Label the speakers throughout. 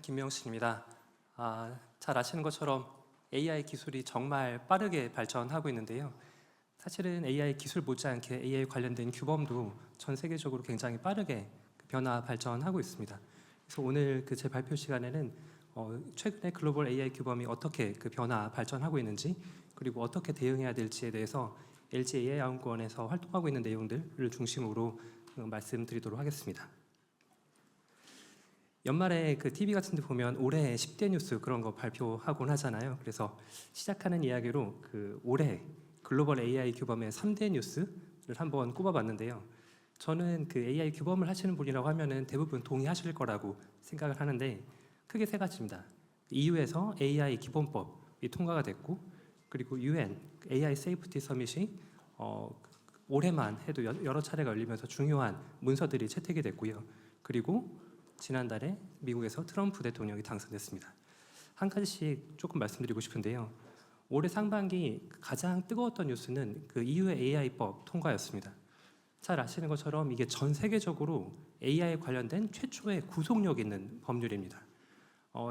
Speaker 1: 김명신입니다. 잘 아시는 것처럼 AI 기술이 정말 빠르게 발전하고 있는데요. 사실은 AI 기술 못지않게 AI 관련된 규범도 전 세계적으로 굉장히 빠르게 변화 발전하고 있습니다. 그래서 오늘 제 발표 시간에는 최근에 글로벌 AI 규범이 어떻게 변화 발전하고 있는지, 그리고 어떻게 대응해야 될지에 대해서 LG AI 연구원에서 활동하고 있는 내용들을 중심으로 말씀드리도록 하겠습니다. 연말에 TV 같은 데 보면 올해 10대 뉴스 그런 거 발표하곤 하잖아요. 그래서 시작하는 이야기로 올해 글로벌 AI 규범의 3대 뉴스를 한번 꼽아봤는데요. 저는 AI 규범을 하시는 분이라고 하면은 대부분 동의하실 거라고 생각을 하는데, 크게 세 가지입니다. EU에서 AI 기본법이 통과가 됐고, 그리고 UN AI 세이프티 서밋이 올해만 해도 여러 차례가 열리면서 중요한 문서들이 채택이 됐고요. 그리고 지난달에 미국에서 트럼프 대통령이 당선됐습니다. 한 가지씩 조금 말씀드리고 싶은데요. 올해 상반기 가장 뜨거웠던 뉴스는 EU의 AI법 통과였습니다. 잘 아시는 것처럼 이게 전 세계적으로 AI 관련된 최초의 구속력 있는 법률입니다.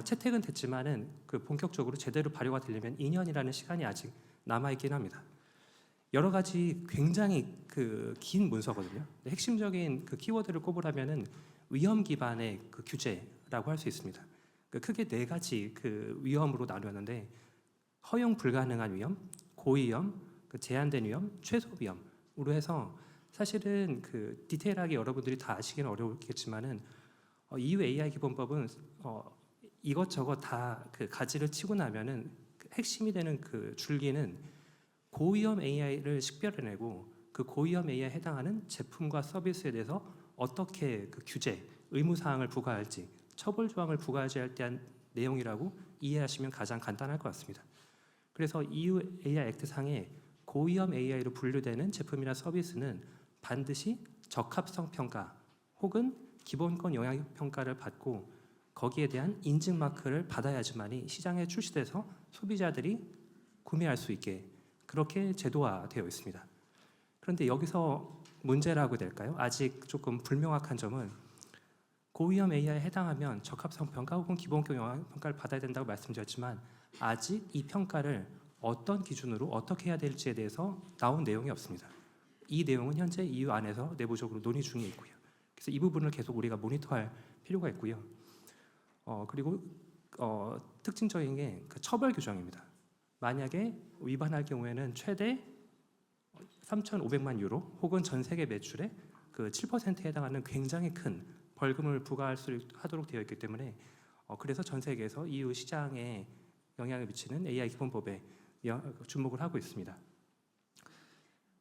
Speaker 1: 채택은 됐지만은 본격적으로 제대로 발효가 되려면 2년이라는 시간이 아직 남아있긴 합니다. 여러 가지 굉장히 긴 문서거든요. 핵심적인 키워드를 꼽으라면은 위험 기반의 규제라고 할 수 있습니다. 크게 네 가지 위험으로 나누었는데, 허용 불가능한 위험, 고위험, 제한된 위험, 최소 위험으로 해서 사실은 디테일하게 여러분들이 다 아시기는 어려우겠지만은 EU AI 기본법은 이것저것 다 가지를 치고 나면은 핵심이 되는 줄기는 고위험 AI를 식별해내고 고위험 AI에 해당하는 제품과 서비스에 대해서 어떻게 규제, 의무사항을 부과할지, 처벌 조항을 부과할지에 대한 내용이라고 이해하시면 가장 간단할 것 같습니다. 그래서 EU AI 액트 상에 고위험 AI로 분류되는 제품이나 서비스는 반드시 적합성 평가 혹은 기본권 영향 평가를 받고 거기에 대한 인증 마크를 받아야지만이 시장에 출시돼서 소비자들이 구매할 수 있게 그렇게 제도화되어 있습니다. 그런데 여기서 문제라고 될까요? 아직 조금 불명확한 점은, 고위험 AI에 해당하면 적합성 평가 혹은 기본권 영향 평가를 받아야 된다고 말씀드렸지만 아직 이 평가를 어떤 기준으로 어떻게 해야 될지에 대해서 나온 내용이 없습니다. 이 내용은 현재 EU 안에서 내부적으로 논의 중에 있고요. 그래서 이 부분을 계속 우리가 모니터할 필요가 있고요. 그리고 특징적인 게 처벌 규정입니다. 만약에 위반할 경우에는 최대 3,500만 유로 혹은 전 세계 매출의 7%에 해당하는 굉장히 큰 벌금을 부과하도록 되어 있기 때문에 그래서 전 세계에서 EU 시장에 영향을 미치는 AI 기본법에 주목을 하고 있습니다.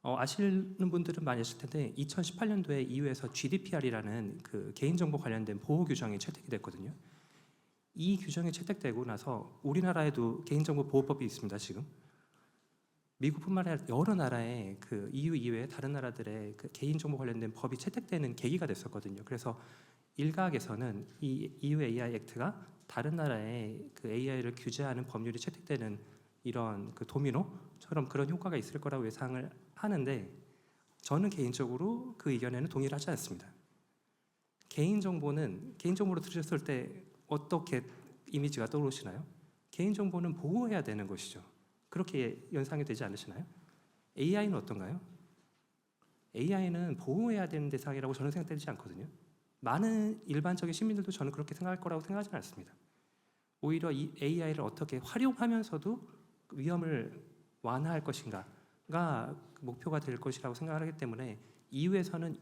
Speaker 1: 아시는 분들은 많이 아실 텐데 2018년도에 EU에서 GDPR이라는 개인정보 관련된 보호 규정이 채택이 됐거든요. 이 규정이 채택되고 나서 우리나라에도 개인정보 보호법이 있습니다. 지금 미국뿐만 아니라 여러 나라의 EU 이외의 다른 나라들의 개인정보 관련된 법이 채택되는 계기가 됐었거든요. 그래서 일각에서는 이 EU AI 액트가 다른 나라의 AI를 규제하는 법률이 채택되는 이런 도미노처럼 그런 효과가 있을 거라고 예상을 하는데, 저는 개인적으로 그 의견에는 동의를 하지 않습니다. 개인정보로 들으셨을 때 어떻게 이미지가 떠오르시나요? 개인정보는 보호해야 되는 것이죠. 그렇게 연상이 되지 않으시나요? AI는 어떤가요? AI는 보호해야 되는 대상이라고 저는 생각되지 않거든요. 많은 일반적인 시민들도 저는 그렇게 생각할 거라고 생각하지 않습니다. 오히려 이 AI를 어떻게 활용하면서도 위험을 완화할 것인가가 목표가 될 것이라고 생각을 하기 때문에 EU에서는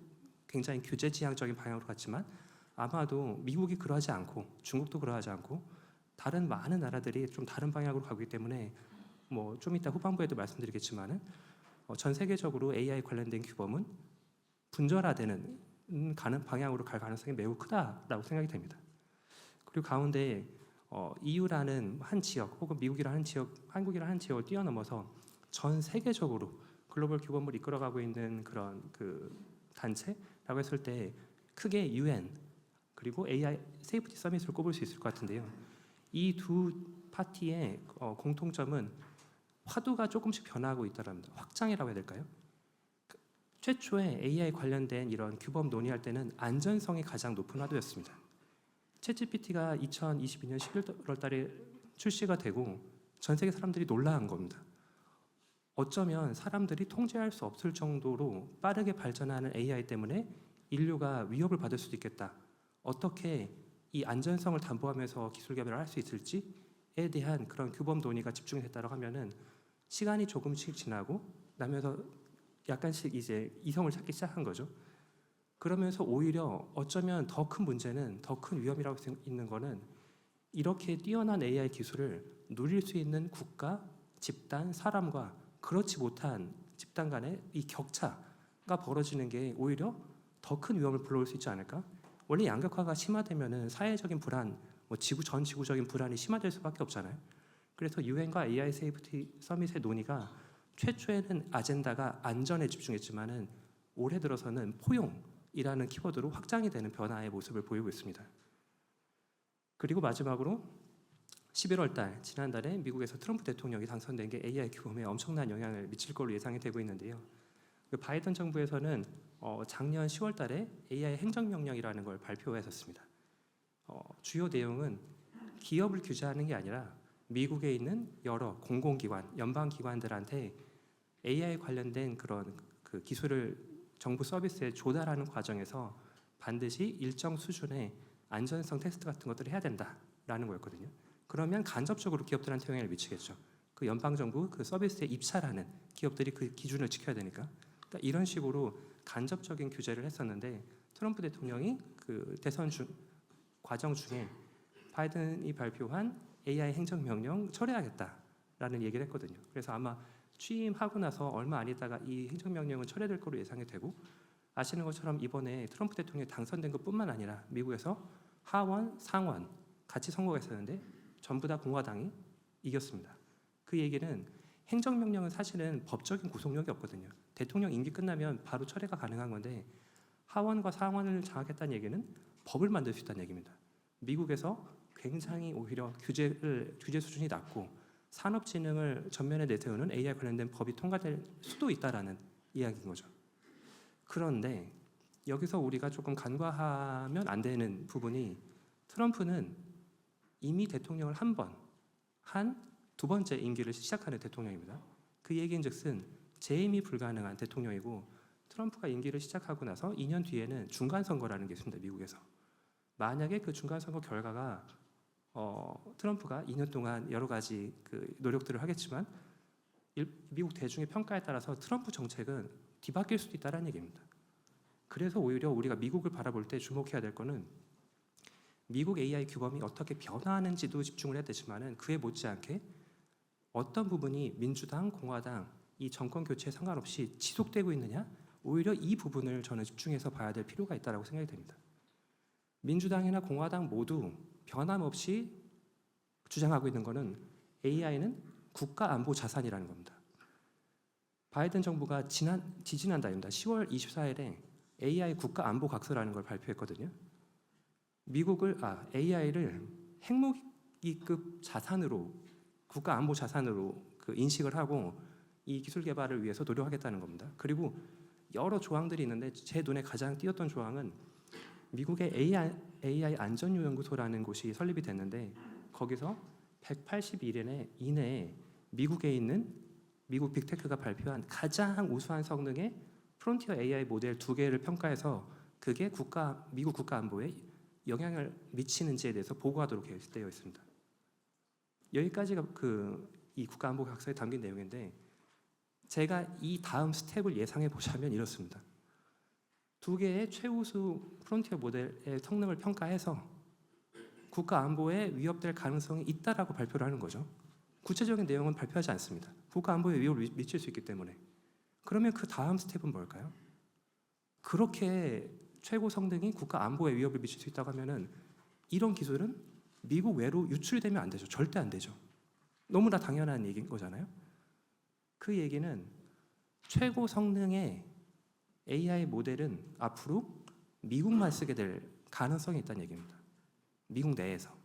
Speaker 1: 굉장히 규제 지향적인 방향으로 갔지만 아마도 미국이 그러하지 않고 중국도 그러하지 않고 다른 많은 나라들이 좀 다른 방향으로 가기 때문에 좀 이따 후반부에도 말씀드리겠지만은 전 세계적으로 AI 관련된 규범은 분절화되는 방향으로 갈 가능성이 매우 크다라고 생각이 됩니다. 그리고 가운데 EU라는 한 지역 혹은 미국이라는 한 지역, 한국이라는 한 지역을 뛰어넘어서 전 세계적으로 글로벌 규범을 이끌어가고 있는 그런 단체라고 했을 때 크게 UN 그리고 AI 세이프티 서밋을 꼽을 수 있을 것 같은데요. 이 두 파티의 공통점은 화두가 조금씩 변화하고 있다는 확장이라고 해야 될까요? 최초에 AI 관련된 이런 규범 논의할 때는 안전성이 가장 높은 화두였습니다. 챗GPT가 2022년 11월 달에 출시가 되고 전 세계 사람들이 놀라운 겁니다. 어쩌면 사람들이 통제할 수 없을 정도로 빠르게 발전하는 AI 때문에 인류가 위협을 받을 수도 있겠다. 어떻게 이 안전성을 담보하면서 기술 개발을 할 수 있을지에 대한 그런 규범 논의가 집중됐다고 하면은 시간이 조금씩 지나고 나면서 약간씩 이제 이성을 찾기 시작한 거죠. 그러면서 오히려 어쩌면 더 큰 문제는, 더 큰 위험이라고 있는 거는 이렇게 뛰어난 AI 기술을 누릴 수 있는 국가, 집단, 사람과 그렇지 못한 집단 간의 이 격차가 벌어지는 게 오히려 더 큰 위험을 불러올 수 있지 않을까? 원래 양극화가 심화되면은 사회적인 불안, 전 지구적인 불안이 심화될 수밖에 없잖아요. 그래서 유엔과 AI 세이프티 서밋의 논의가 최초에는 아젠다가 안전에 집중했지만은 올해 들어서는 포용이라는 키워드로 확장이 되는 변화의 모습을 보이고 있습니다. 그리고 마지막으로 11월 달 지난달에 미국에서 트럼프 대통령이 당선된 게 AI 규범에 엄청난 영향을 미칠 걸로 예상이 되고 있는데요. 그 바이든 정부에서는 작년 10월 달에 AI 행정명령이라는 걸 발표했었습니다. 주요 내용은 기업을 규제하는 게 아니라 미국에 있는 여러 공공기관, 연방기관들한테 AI 관련된 그런 그 기술을 정부 서비스에 조달하는 과정에서 반드시 일정 수준의 안전성 테스트 같은 것들을 해야 된다라는 거였거든요. 그러면 간접적으로 기업들한테 영향을 미치겠죠. 그 연방정부 그 서비스에 입찰하는 기업들이 그 기준을 지켜야 되니까. 그러니까 이런 식으로 간접적인 규제를 했었는데 트럼프 대통령이 그 대선 과정 중에 바이든이 발표한 AI 행정명령 철회하겠다라는 얘기를 했거든요. 그래서 아마 취임하고 나서 얼마 안 있다가 이 행정명령은 철회될 거로 예상이 되고 아시는 것처럼 이번에 트럼프 대통령이 당선된 것뿐만 아니라 미국에서 하원, 상원 같이 선거가 있었는데 전부 다 공화당이 이겼습니다. 그 얘기는 행정명령은 사실은 법적인 구속력이 없거든요. 대통령 임기 끝나면 바로 철회가 가능한 건데 하원과 상원을 장악했다는 얘기는 법을 만들 수 있다는 얘기입니다. 미국에서 굉장히 오히려 규제 수준이 낮고 산업진흥을 전면에 내세우는 AI 관련된 법이 통과될 수도 있다라는 이야기인 거죠. 그런데 여기서 우리가 조금 간과하면 안 되는 부분이 트럼프는 이미 대통령을 두 번째 임기를 시작하는 대통령입니다. 그 얘기인즉슨 재임이 불가능한 대통령이고 트럼프가 임기를 시작하고 나서 2년 뒤에는 중간선거라는 게 있습니다. 미국에서. 만약에 그 중간선거 결과가 트럼프가 2년 동안 여러 가지 그 노력들을 하겠지만 미국 대중의 평가에 따라서 트럼프 정책은 뒤바뀔 수도 있다는 얘기입니다. 그래서 오히려 우리가 미국을 바라볼 때 주목해야 될 거는 미국 AI 규범이 어떻게 변화하는지도 집중을 해야 되지만은 그에 못지않게 어떤 부분이 민주당, 공화당 이 정권 교체에 상관없이 지속되고 있느냐? 오히려 이 부분을 저는 집중해서 봐야 될 필요가 있다고 생각이 됩니다. 민주당이나 공화당 모두 변함없이 주장하고 있는 것은 AI는 국가 안보 자산이라는 겁니다. 바이든 정부가 지지난달입니다. 10월 24일에 AI 국가 안보 각서라는 걸 발표했거든요. AI를 핵무기급 자산으로 국가 안보 자산으로 그 인식을 하고 이 기술 개발을 위해서 노력하겠다는 겁니다. 그리고 여러 조항들이 있는데 제 눈에 가장 띄었던 조항은 미국의 AI 안전연구소라는 곳이 설립이 됐는데 거기서 180일 이내에 미국에 있는 미국 빅테크가 발표한 가장 우수한 성능의 프론티어 AI 모델 2개를 평가해서 그게 미국 국가 안보에 영향을 미치는지에 대해서 보고하도록 되어 있습니다. 여기까지가 이 국가 안보 각서에 담긴 내용인데 제가 이 다음 스텝을 예상해 보자면 이렇습니다. 2개의 최우수 프론티어 모델의 성능을 평가해서 국가 안보에 위협될 가능성이 있다라고 발표를 하는 거죠. 구체적인 내용은 발표하지 않습니다. 국가 안보에 위협을 미칠 수 있기 때문에. 그러면 그 다음 스텝은 뭘까요? 그렇게 최고 성능이 국가 안보에 위협을 미칠 수 있다고 하면은 이런 기술은 미국 외로 유출되면 안 되죠. 절대 안 되죠. 너무나 당연한 얘기인 거잖아요. 그 얘기는 최고 성능의 AI 모델은 앞으로 미국만 쓰게 될 가능성이 있다는 얘기입니다. 미국 내에서.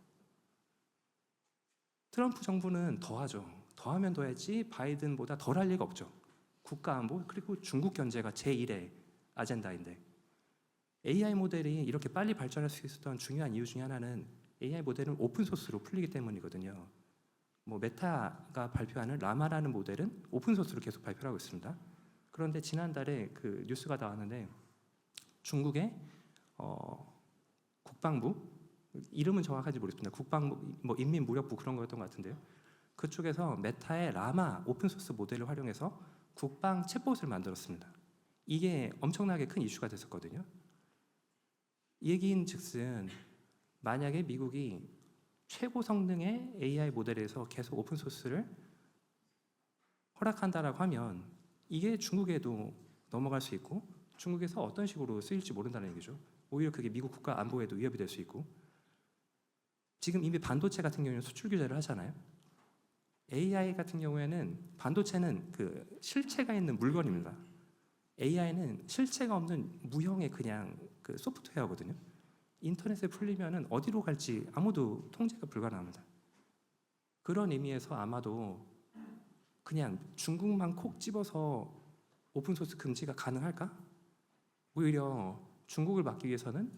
Speaker 1: 트럼프 정부는 더하죠. 더하면 더했지 바이든보다 덜할 리가 없죠. 국가안보 그리고 중국 견제가 제1의 아젠다인데 AI 모델이 이렇게 빨리 발전할 수 있었던 중요한 이유 중에 하나는 AI 모델은 오픈 소스로 풀리기 때문이거든요. 뭐 메타가 발표하는 라마라는 모델은 오픈 소스로 계속 발표하고 있습니다. 그런데 지난달에 그 뉴스가 나왔는데 중국의 국방부, 이름은 정확하지 모르겠습니다. 국방부 뭐 인민무력부 그런 거였던 것 같은데요. 그쪽에서 메타의 라마 오픈 소스 모델을 활용해서 국방 챗봇을 만들었습니다. 이게 엄청나게 큰 이슈가 됐었거든요. 이 얘기인즉슨 만약에 미국이 최고 성능의 AI 모델에서 계속 오픈 소스를 허락한다라고 하면 이게 중국에도 넘어갈 수 있고 중국에서 어떤 식으로 쓰일지 모른다는 얘기죠. 오히려 그게 미국 국가 안보에도 위협이 될 수 있고, 지금 이미 반도체 같은 경우는 수출 규제를 하잖아요. AI 같은 경우에는 반도체는 그 실체가 있는 물건입니다. AI는 실체가 없는 무형의 그냥 그 소프트웨어거든요. 인터넷에 풀리면은 어디로 갈지 아무도 통제가 불가능합니다. 그런 의미에서 아마도 그냥 중국만 콕 집어서 오픈소스 금지가 가능할까? 오히려 중국을 막기 위해서는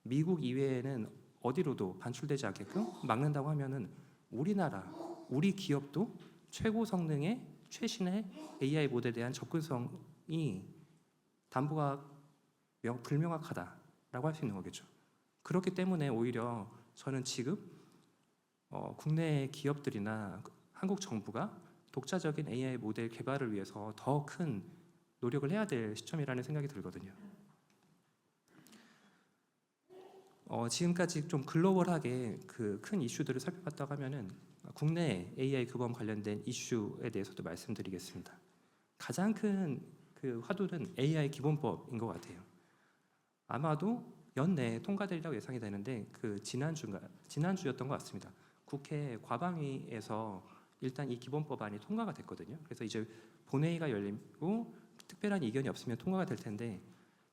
Speaker 1: 미국 이외에는 어디로도 반출되지 않게끔 막는다고 하면은 우리나라, 우리 기업도 최고 성능의 최신의 AI 모델에 대한 접근성이 담보가 불명확하다라고 할 수 있는 거겠죠. 그렇기 때문에 오히려 저는 지금 국내 기업들이나 한국 정부가 독자적인 AI 모델 개발을 위해서 더 큰 노력을 해야 될 시점이라는 생각이 들거든요. 지금까지 좀 글로벌하게 그 큰 이슈들을 살펴봤다고 하면은 국내 AI 규범 관련된 이슈에 대해서도 말씀드리겠습니다. 가장 큰 그 화두는 AI 기본법인 것 같아요. 아마도 연내에 통과되리라고 예상이 되는데 그 지난주였던 것 같습니다. 국회 과방위에서 일단 이 기본법안이 통과가 됐거든요. 그래서 이제 본회의가 열리고 특별한 이견이 없으면 통과가 될 텐데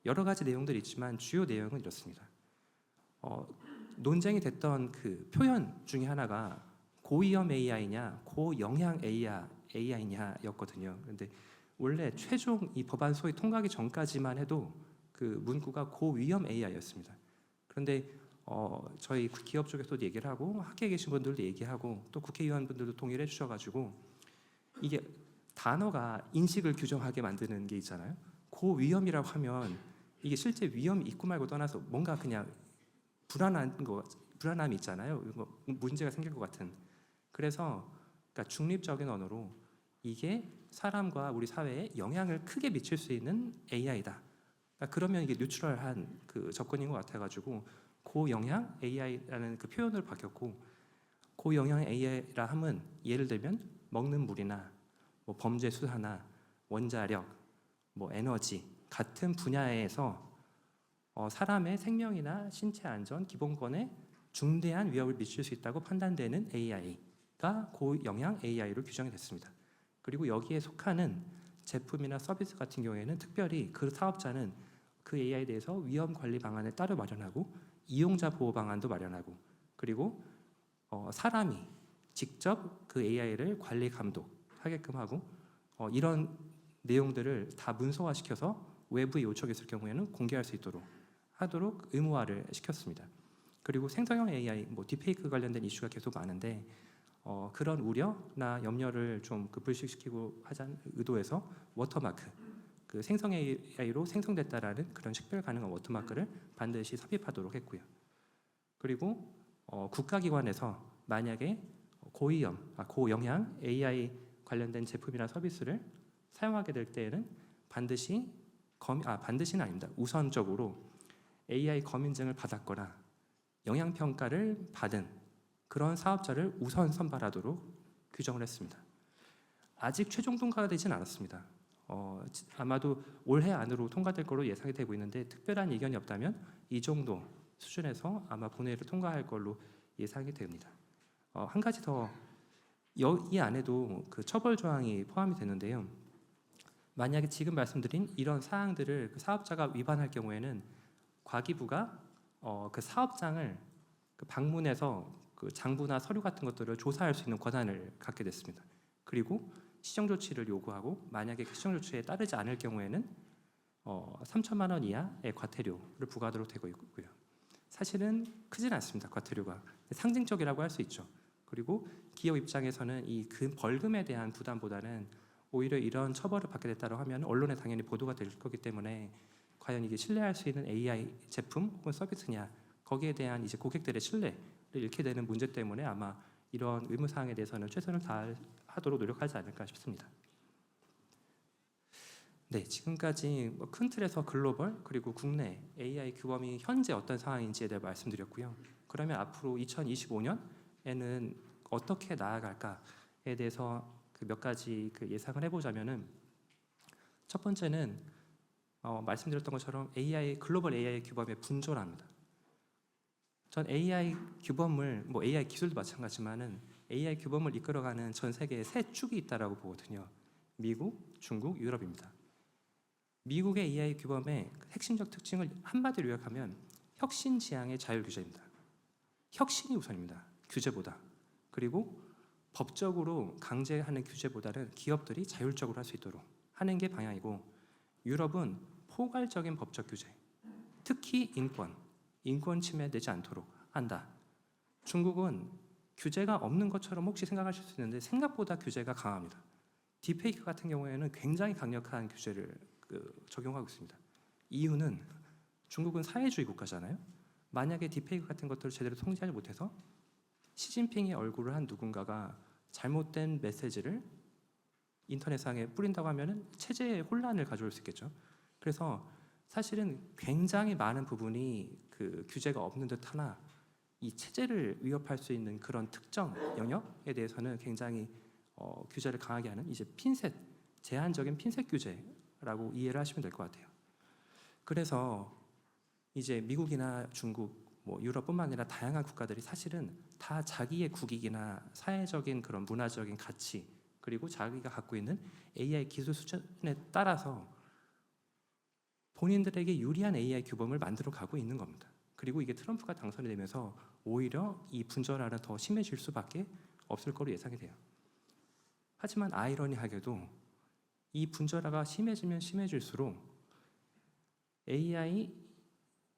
Speaker 1: 여러 가지 내용들이 있지만 주요 내용은 이렇습니다. 논쟁이 됐던 그 표현 중에 하나가 고위험 AI냐 고영향 AI냐였거든요. 그런데 원래 최종 이 법안 소위 통과하기 전까지만 해도 그 문구가 고위험 AI였습니다. 그런데 저희 기업 쪽에서도 얘기를 하고 학계에 계신 분들도 얘기하고 또 국회의원분들도 동의를 해주셔가지고 이게 단어가 인식을 규정하게 만드는 게 있잖아요. 고위험이라고 하면 이게 실제 위험이 있고 말고 떠나서 뭔가 그냥 불안함이 있잖아요. 문제가 생길 것 같은. 그래서 그러니까 중립적인 언어로 이게 사람과 우리 사회에 영향을 크게 미칠 수 있는 AI다. 그러니까 그러면 이게 뉴트럴한 그 접근인 것 같아가지고 고영향 AI라는 그 표현을 바뀌었고, 고영향 AI라 함은 예를 들면 먹는 물이나 뭐 범죄 수사나 원자력, 뭐 에너지 같은 분야에서 사람의 생명이나 신체 안전, 기본권에 중대한 위협을 미칠 수 있다고 판단되는 AI가 고영향 AI로 규정이 됐습니다. 그리고 여기에 속하는 제품이나 서비스 같은 경우에는 특별히 그 사업자는 그 AI에 대해서 위험 관리 방안을 따로 마련하고 이용자 보호 방안도 마련하고 그리고 사람이 직접 그 AI를 관리 감독하게끔 하고 이런 내용들을 다 문서화시켜서 외부에 요청이 있을 경우에는 공개할 수 있도록 하도록 의무화를 시켰습니다. 그리고 생성형 AI, 뭐 딥페이크 관련된 이슈가 계속 많은데 그런 우려나 염려를 좀 불식시키고 하자는 의도에서 워터마크, 그 생성 AI로 생성됐다라는 그런 식별 가능한 워터마크를 반드시 삽입하도록 했고요. 그리고 국가기관에서 만약에 고영향 AI 관련된 제품이나 서비스를 사용하게 될 때에는 반드시는 아닙니다. 우선적으로 AI 검인증을 받았거나 영향평가를 받은 그런 사업자를 우선 선발하도록 규정을 했습니다. 아직 최종 통과가 되진 않았습니다. 아마도 올해 안으로 통과될 걸로 예상이 되고 있는데 특별한 이견이 없다면 이 정도 수준에서 아마 본회의를 통과할 걸로 예상이 됩니다. 한 가지 더, 이 안에도 그 처벌 조항이 포함이 되는데요. 만약에 지금 말씀드린 이런 사항들을 그 사업자가 위반할 경우에는 과기부가 그 사업장을 그 방문해서 그 장부나 서류 같은 것들을 조사할 수 있는 권한을 갖게 됐습니다. 그리고 시정 조치를 요구하고 만약에 시정 조치에 따르지 않을 경우에는 3천만 원 이하의 과태료를 부과하도록 되고 있고요. 사실은 크진 않습니다. 과태료가 상징적이라고 할 수 있죠. 그리고 기업 입장에서는 이 벌금에 대한 부담보다는 오히려 이런 처벌을 받게 됐다고 하면 언론에 당연히 보도가 될 거기 때문에 과연 이게 신뢰할 수 있는 AI 제품 혹은 서비스냐, 거기에 대한 이제 고객들의 신뢰를 잃게 되는 문제 때문에 아마 이런 의무 사항에 대해서는 최선을 다하도록 노력하지 않을까 싶습니다. 네, 지금까지 큰 틀에서 글로벌 그리고 국내 AI 규범이 현재 어떤 상황인지에 대해 말씀드렸고요. 그러면 앞으로 2025년에는 어떻게 나아갈까에 대해서 몇 가지 예상을 해보자면은, 첫 번째는 말씀드렸던 것처럼 글로벌 AI 규범의 분절합니다. 전 AI 규범을 AI 기술도 마찬가지지만은 AI 규범을 이끌어가는 전 세계의 세 축이 있다라고 보거든요. 미국, 중국, 유럽입니다. 미국의 AI 규범의 핵심적 특징을 한마디로 요약하면 혁신 지향의 자율 규제입니다. 혁신이 우선입니다. 규제보다. 그리고 법적으로 강제하는 규제보다는 기업들이 자율적으로 할 수 있도록 하는 게 방향이고, 유럽은 포괄적인 법적 규제, 특히 인권 침해되지 않도록 한다. 중국은 규제가 없는 것처럼 혹시 생각하실 수 있는데 생각보다 규제가 강합니다. 딥페이크 같은 경우에는 굉장히 강력한 규제를 적용하고 있습니다. 이유는 중국은 사회주의 국가잖아요. 만약에 딥페이크 같은 것들을 제대로 통제하지 못해서 시진핑의 얼굴을 한 누군가가 잘못된 메시지를 인터넷상에 뿌린다고 하면은 체제에 혼란을 가져올 수 있겠죠. 그래서 사실은 굉장히 많은 부분이 규제가 없는 듯하나 이 체제를 위협할 수 있는 그런 특정 영역에 대해서는 굉장히 규제를 강하게 하는 이제 제한적인 핀셋 규제라고 이해를 하시면 될 것 같아요. 그래서 이제 미국이나 중국, 유럽뿐만 아니라 다양한 국가들이 사실은 다 자기의 국익이나 사회적인 그런 문화적인 가치, 그리고 자기가 갖고 있는 AI 기술 수준에 따라서 본인들에게 유리한 AI 규범을 만들어 가고 있는 겁니다. 그리고 이게 트럼프가 당선이 되면서 오히려 이 분절화는 더 심해질 수밖에 없을 거로 예상이 돼요. 하지만 아이러니하게도 이 분절화가 심해지면 심해질수록 AI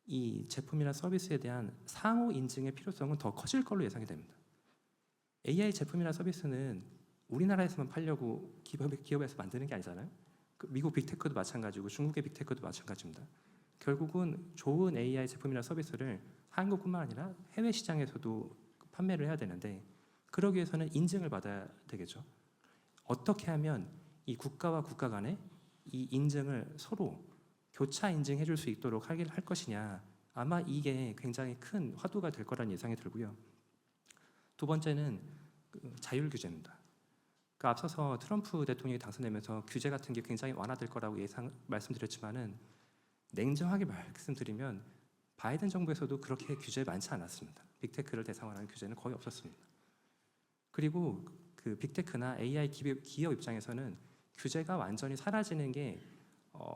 Speaker 1: 이 제품이나 서비스에 대한 상호 인증의 필요성은 더 커질 걸로 예상이 됩니다. AI 제품이나 서비스는 우리나라에서만 팔려고 기업에서 만드는 게 아니잖아요. 미국 빅테크도 마찬가지고 중국의 빅테크도 마찬가지입니다. 결국은 좋은 AI 제품이나 서비스를 한국뿐만 아니라 해외 시장에서도 판매를 해야 되는데, 그러기 위해서는 인증을 받아야 되겠죠. 어떻게 하면 이 국가와 국가 간에 이 인증을 서로 교차 인증해 줄 수 있도록 할 것이냐, 아마 이게 굉장히 큰 화두가 될 거라는 예상이 들고요. 두 번째는 자율 규제입니다. 앞서서 트럼프 대통령이 당선되면서 규제 같은 게 굉장히 완화될 거라고 말씀드렸지만은, 냉정하게 말씀드리면 바이든 정부에서도 그렇게 규제 많지 않았습니다. 빅테크를 대상으로 하는 규제는 거의 없었습니다. 그리고 빅테크나 AI 기업 입장에서는 규제가 완전히 사라지는 게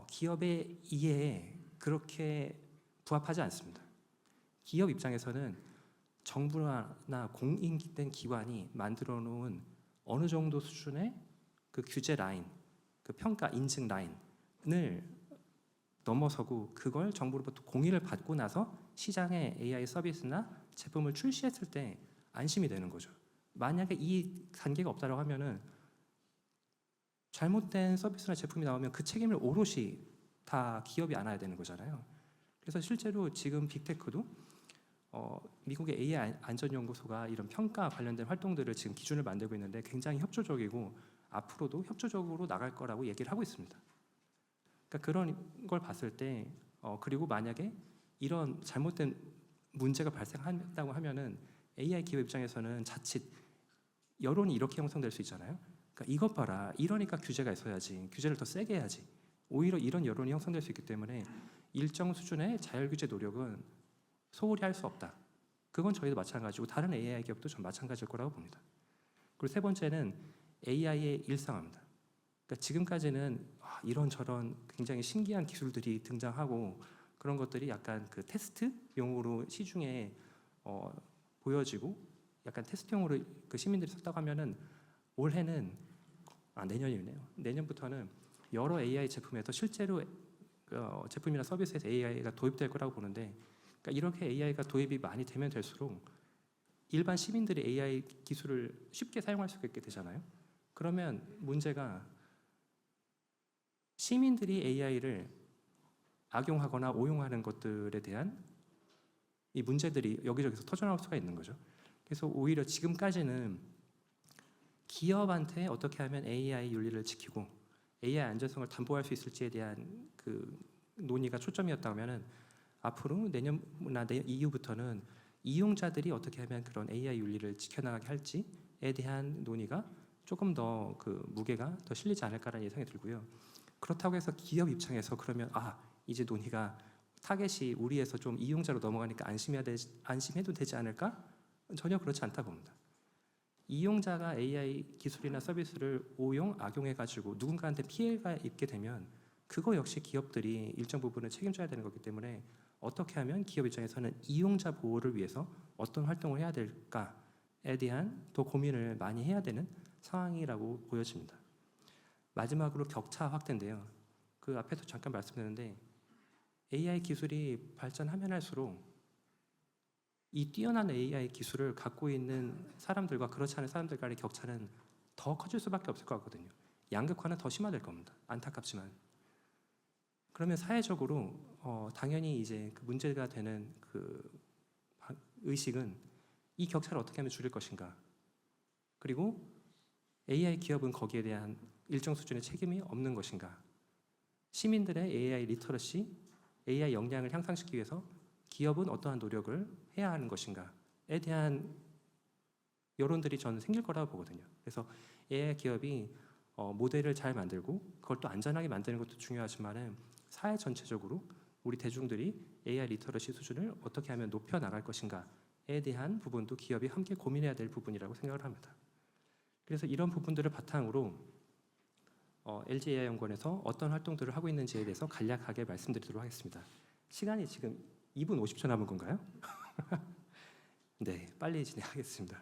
Speaker 1: 기업의 이해에 그렇게 부합하지 않습니다. 기업 입장에서는 정부나 공인된 기관이 만들어 놓은 어느 정도 수준의 규제 라인, 평가 인증 라인을 넘어서고 그걸 정부로부터 공인을 받고 나서 시장에 AI 서비스나 제품을 출시했을 때 안심이 되는 거죠. 만약에 이 단계가 없다고 하면은 잘못된 서비스나 제품이 나오면 그 책임을 오롯이 다 기업이 안아야 되는 거잖아요. 그래서 실제로 지금 빅테크도 미국의 AI 안전연구소가 이런 평가 관련된 활동들을 지금 기준을 만들고 있는데 굉장히 협조적이고 앞으로도 협조적으로 나갈 거라고 얘기를 하고 있습니다. 그러니까 그런 걸 봤을 때 그리고 만약에 이런 잘못된 문제가 발생한다고 하면은 AI 기업 입장에서는 자칫 여론이 이렇게 형성될 수 있잖아요. 그러니까 이것 봐라, 이러니까 규제가 있어야지, 규제를 더 세게 해야지. 오히려 이런 여론이 형성될 수 있기 때문에 일정 수준의 자율 규제 노력은 소홀히 할 수 없다. 그건 저희도 마찬가지고 다른 AI 기업도 좀 마찬가지일 거라고 봅니다. 그리고 세 번째는 AI의 일상화입니다. 그러니까 지금까지는 이런저런 굉장히 신기한 기술들이 등장하고 그런 것들이 약간 테스트용으로 시중에 보여지고 약간 테스트용으로 시민들이 썼다고 하면은 올해는 내년이네요. 내년부터는 여러 AI 제품에서 실제로 제품이나 서비스에서 AI가 도입될 거라고 보는데, 그러니까 이렇게 AI가 도입이 많이 되면 될수록 일반 시민들이 AI 기술을 쉽게 사용할 수 있게 되잖아요. 그러면 문제가 시민들이 AI를 악용하거나 오용하는 것들에 대한 이 문제들이 여기저기서 터져나올 수가 있는 거죠. 그래서 오히려 지금까지는 기업한테 어떻게 하면 AI 윤리를 지키고 AI 안전성을 담보할 수 있을지에 대한 그 논의가 초점이었다면은 앞으로 내년이나 이후부터는 이용자들이 어떻게 하면 그런 AI 윤리를 지켜나가게 할지에 대한 논의가 조금 더 그 무게가 더 실리지 않을까라는 예상이 들고요. 그렇다고 해서 기업 입장에서 그러면 이제 논의가 타겟이 우리에서 좀 이용자로 넘어가니까 안심해도 되지 않을까? 전혀 그렇지 않다 봅니다. 이용자가 AI 기술이나 서비스를 오용, 악용해가지고 누군가한테 피해가 입게 되면 그거 역시 기업들이 일정 부분을 책임져야 되는 거기 때문에 어떻게 하면 기업 입장에서는 이용자 보호를 위해서 어떤 활동을 해야 될까에 대한 더 고민을 많이 해야 되는 상황이라고 보여집니다. 마지막으로 격차 확대인데요. 그 앞에도 잠깐 말씀드렸는데 AI 기술이 발전하면 할수록 이 뛰어난 AI 기술을 갖고 있는 사람들과 그렇지 않은 사람들 간의 격차는 더 커질 수밖에 없을 것 같거든요. 양극화는 더 심화될 겁니다. 안타깝지만. 그러면 사회적으로 당연히 이제 그 문제가 되는 그 의식은 이 격차를 어떻게 하면 줄일 것인가. 그리고 AI 기업은 거기에 대한 일정 수준의 책임이 없는 것인가. 시민들의 AI 리터러시, AI 역량을 향상시키기 위해서 기업은 어떠한 노력을 해야 하는 것인가에 대한 여론들이 저는 생길 거라고 보거든요. 그래서 AI 기업이 모델을 잘 만들고 그걸 또 안전하게 만드는 것도 중요하지만은 사회 전체적으로 우리 대중들이 AI 리터러시 수준을 어떻게 하면 높여 나갈 것인가에 대한 부분도 기업이 함께 고민해야 될 부분이라고 생각을 합니다. 그래서 이런 부분들을 바탕으로 LG AI 연구원에서 어떤 활동들을 하고 있는지에 대해서 간략하게 말씀드리도록 하겠습니다. 시간이 지금 2분 50초 남은 건가요? 네, 빨리 진행하겠습니다.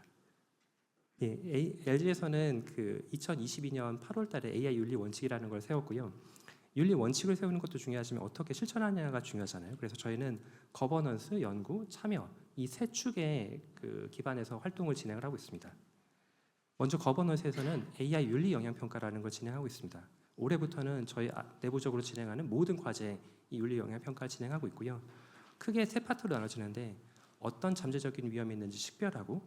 Speaker 1: 예, LG에서는 그 2022년 8월달에 AI 윤리 원칙이라는 걸 세웠고요. 윤리 원칙을 세우는 것도 중요하지만 어떻게 실천하느냐가 중요하잖아요. 그래서 저희는 거버넌스, 연구, 참여 이 세 축에 그 기반해서 활동을 진행을 하고 있습니다. 먼저 거버넌스에서는 AI 윤리 영향 평가라는 걸 진행하고 있습니다. 올해부터는 저희 내부적으로 진행하는 모든 과제에 이 윤리 영향 평가를 진행하고 있고요. 크게 세 파트로 나눠지는데 어떤 잠재적인 위험이 있는지 식별하고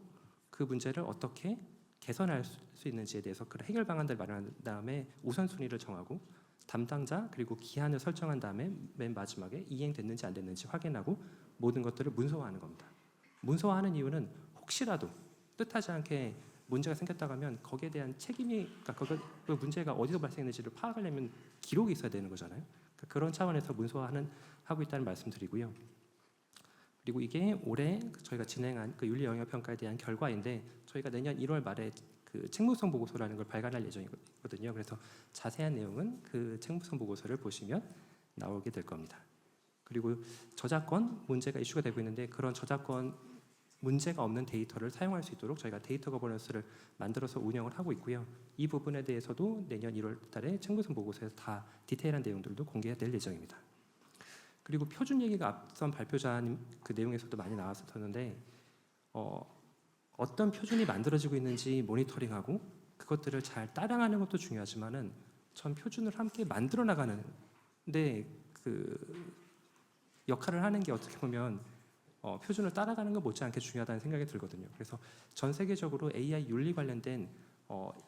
Speaker 1: 그 문제를 어떻게 개선할 수 있는지에 대해서 그 해결 방안들을 마련한 다음에 우선순위를 정하고 담당자 그리고 기한을 설정한 다음에 맨 마지막에 이행됐는지 안 됐는지 확인하고 모든 것들을 문서화하는 겁니다. 문서화하는 이유는 혹시라도 뜻하지 않게 문제가 생겼다고 하면 거기에 대한 책임이 그러니까 그 문제가 어디서 발생했는지를 파악하려면 기록이 있어야 되는 거잖아요. 그러니까 그런 차원에서 문서화는 하고 있다는 말씀드리고요. 그리고 이게 올해 저희가 진행한 그 윤리 영향 평가에 대한 결과인데 저희가 내년 1월 말에 그 책무성 보고서라는 걸 발간할 예정이거든요. 그래서 자세한 내용은 그 책무성 보고서를 보시면 나오게 될 겁니다. 그리고 저작권 문제가 이슈가 되고 있는데 그런 저작권 문제가 없는 데이터를 사용할 수 있도록 저희가 데이터 거버넌스를 만들어서 운영을 하고 있고요. 이 부분에 대해서도 내년 1월 달에 책무성 보고서에서 다 디테일한 내용들도 공개될 예정입니다. 그리고 표준 얘기가 앞선 발표자 그 내용에서도 많이 나왔었는데 어떤 표준이 만들어지고 있는지 모니터링하고 그것들을 잘 따라가는 것도 중요하지만은 전 표준을 함께 만들어 나가는데 그 역할을 하는 게 어떻게 보면 표준을 따라가는 것 못지않게 중요하다는 생각이 들거든요. 그래서 전 세계적으로 AI 윤리 관련된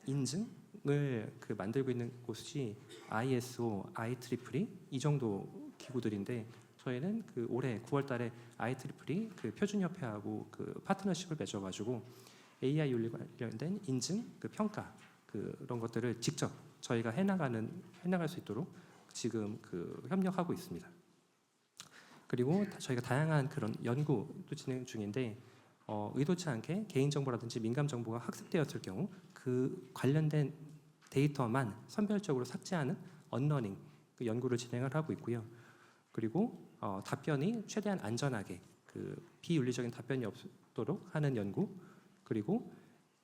Speaker 1: 인증을 그 만들고 있는 곳이 ISO, IEEE 이 정도 기구들인데 저희는 그 올해 9월달에 IEEE 그 표준협회하고 그 파트너십을 맺어가지고 AI 윤리 관련된 인증, 그 평가 그런 것들을 직접 저희가 해나갈 수 있도록 지금 그 협력하고 있습니다. 그리고 저희가 다양한 그런 연구도 진행 중인데 의도치 않게 개인정보라든지 민감정보가 학습되었을 경우 그 관련된 데이터만 선별적으로 삭제하는 언러닝 그 연구를 진행을 하고 있고요. 그리고 답변이 최대한 안전하게 그 비윤리적인 답변이 없도록 하는 연구 그리고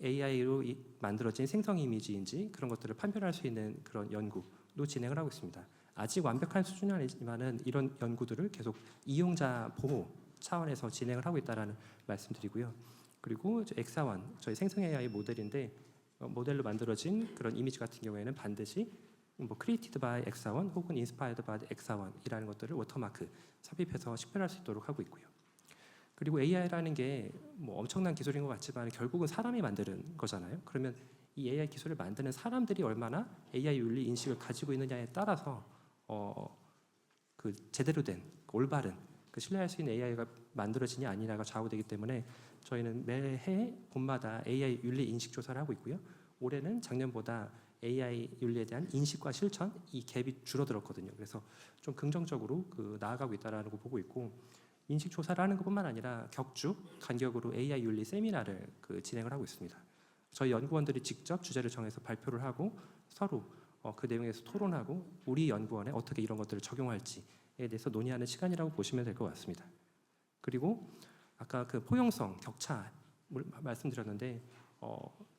Speaker 1: AI로 만들어진 생성 이미지인지 그런 것들을 판별할 수 있는 그런 연구도 진행을 하고 있습니다. 아직 완벽한 수준은 아니지만은 이런 연구들을 계속 이용자 보호 차원에서 진행을 하고 있다라는 말씀드리고요. 그리고 엑사원 저희 생성 AI 모델인데 모델로 만들어진 그런 이미지 같은 경우에는 반드시 뭐 created by 엑사원 혹은 inspired by 엑사원이라는 것들을 워터마크 삽입해서 식별할 수 있도록 하고 있고요. 그리고 AI라는 게 뭐 엄청난 기술인 것 같지만 결국은 사람이 만드는 거잖아요. 그러면 이 AI 기술을 만드는 사람들이 얼마나 AI 윤리 인식을 가지고 있느냐에 따라서 그 제대로 된 올바른 그 신뢰할 수 있는 AI가 만들어지냐 아니냐가 좌우되기 때문에 저희는 매해 봄마다 AI 윤리 인식 조사를 하고 있고요. 올해는 작년보다 AI 윤리에 대한 인식과 실천 이 갭이 줄어들었거든요. 그래서 좀 긍정적으로 나아가고 있다라는 거 보고 있고 인식 조사를 하는 것뿐만 아니라 격주 간격으로 AI 윤리 세미나를 진행을 하고 있습니다. 저희 연구원들이 직접 주제를 정해서 발표를 하고 서로 그 내용에서 토론하고 우리 연구원에 어떻게 이런 것들을 적용할지에 대해서 논의하는 시간이라고 보시면 될 것 같습니다. 그리고 아까 그 포용성 격차 말씀드렸는데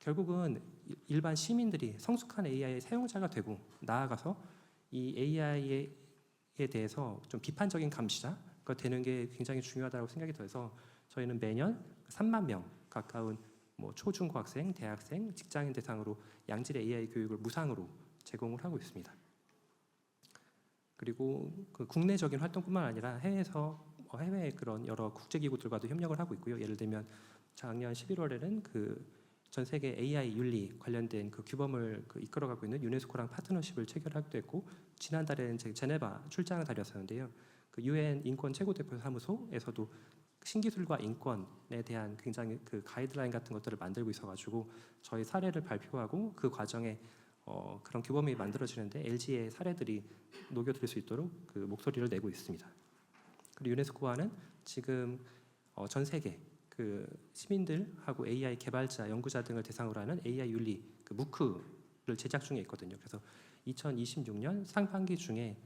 Speaker 1: 결국은 일반 시민들이 성숙한 AI의 사용자가 되고 나아가서 이 AI에 대해서 좀 비판적인 감시자가 되는 게 굉장히 중요하다고 생각이 들어서 저희는 매년 3만 명 가까운 뭐 초중고학생, 대학생, 직장인 대상으로 양질의 AI 교육을 무상으로 제공을 하고 있습니다. 그리고 그 국내적인 활동뿐만 아니라 해외에서 해외 그런 여러 국제기구들과도 협력을 하고 있고요. 예를 들면 작년 11월에는 그 전 세계 AI 윤리 관련된 그 규범을 이끌어가고 있는 유네스코랑 파트너십을 체결하기도 했고 지난달에는 제네바 출장을 다녔었는데요. 그 UN 인권 최고대표 사무소에서도 신기술과 인권에 대한 굉장히 그 가이드라인 같은 것들을 만들고 있어가지고 저희 사례를 발표하고 그 과정에 그런 규범이 만들어지는데 LG의 사례들이 녹여들 수 있도록 그 목소리를 내고 있습니다. 그리고 유네스코와는 지금 전 세계 그 시민들하고 AI 개발자, 연구자 등을 대상으로 하는 AI 윤리 그 무크를 제작 중에 있거든요. 그래서 2026년 상반기 중에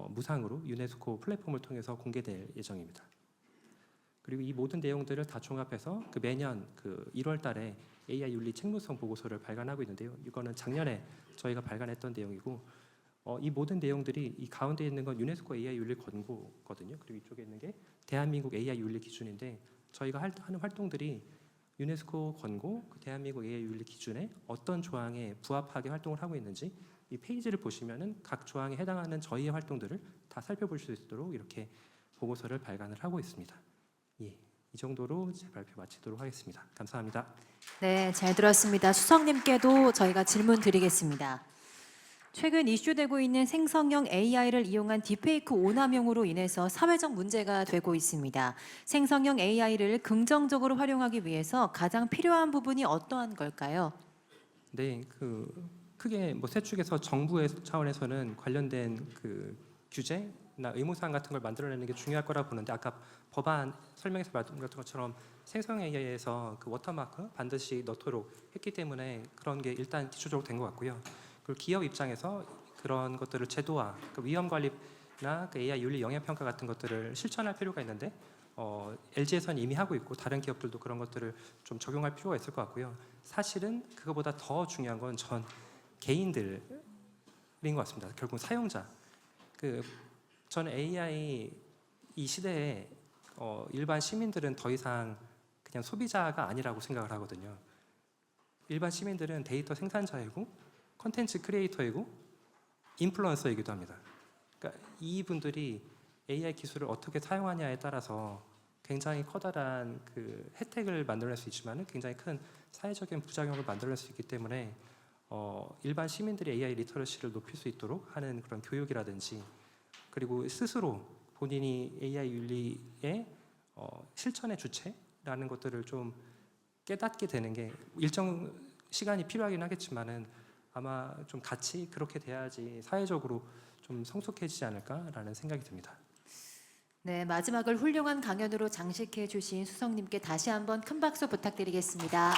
Speaker 1: 무상으로 유네스코 플랫폼을 통해서 공개될 예정입니다. 그리고 이 모든 내용들을 다 종합해서 그 매년 그 1월달에 AI 윤리 책무성 보고서를 발간하고 있는데요. 이거는 작년에 저희가 발간했던 내용이고 이 모든 내용들이 이 가운데 있는 건 유네스코 AI 윤리 권고거든요. 그리고 이쪽에 있는 게 대한민국 AI 윤리 기준인데 저희가 하는 활동들이 유네스코 권고, 그 대한민국 AI 윤리 기준에 어떤 조항에 부합하게 활동을 하고 있는지 이 페이지를 보시면은 각 조항에 해당하는 저희의 활동들을 다 살펴볼 수 있도록 이렇게 보고서를 발간을 하고 있습니다. 예, 이 정도로 제 발표 마치도록 하겠습니다. 감사합니다.
Speaker 2: 네, 잘 들었습니다. 수석님께도 저희가 질문 드리겠습니다. 최근 이슈되고 있는 생성형 AI를 이용한 딥페이크 오남용으로 인해서 사회적 문제가 되고 있습니다. 생성형 AI를 긍정적으로 활용하기 위해서 가장 필요한 부분이 어떠한 걸까요?
Speaker 1: 네, 그 크게 뭐 세 축에서 정부의 차원에서는 관련된 그 규제나 의무사항 같은 걸 만들어내는 게 중요할 거라 보는데 아까 법안 설명에서 말씀드렸던 것처럼 생성 AI에서 그 워터마크 반드시 넣도록 했기 때문에 그런 게 일단 기초적으로 된 것 같고요. 그리고 기업 입장에서 그런 것들을 제도화, 그 위험 관리나 그 AI 윤리 영향 평가 같은 것들을 실천할 필요가 있는데 LG에서는 이미 하고 있고 다른 기업들도 그런 것들을 좀 적용할 필요가 있을 것 같고요. 사실은 그거보다 더 중요한 건 전 개인들인 것 같습니다. 결국 사용자. 저는 AI 이 시대에 일반 시민들은 더 이상 그냥 소비자가 아니라고 생각을 하거든요. 일반 시민들은 데이터 생산자이고 콘텐츠 크리에이터이고 인플루언서이기도 합니다. 그러니까 이분들이 AI 기술을 어떻게 사용하냐에 따라서 굉장히 커다란 그 혜택을 만들어낼 수 있지만 굉장히 큰 사회적인 부작용을 만들어낼 수 있기 때문에 일반 시민들이 AI 리터러시를 높일 수 있도록 하는 그런 교육이라든지 그리고 스스로 본인이 AI 윤리의 실천의 주체라는 것들을 좀 깨닫게 되는 게 일정 시간이 필요하긴 하겠지만은 아마 좀 같이 그렇게 돼야지 사회적으로 좀 성숙해지지 않을까라는 생각이 듭니다.
Speaker 2: 네, 마지막을 훌륭한 강연으로 장식해 주신 수석님께 다시 한번 큰 박수 부탁드리겠습니다.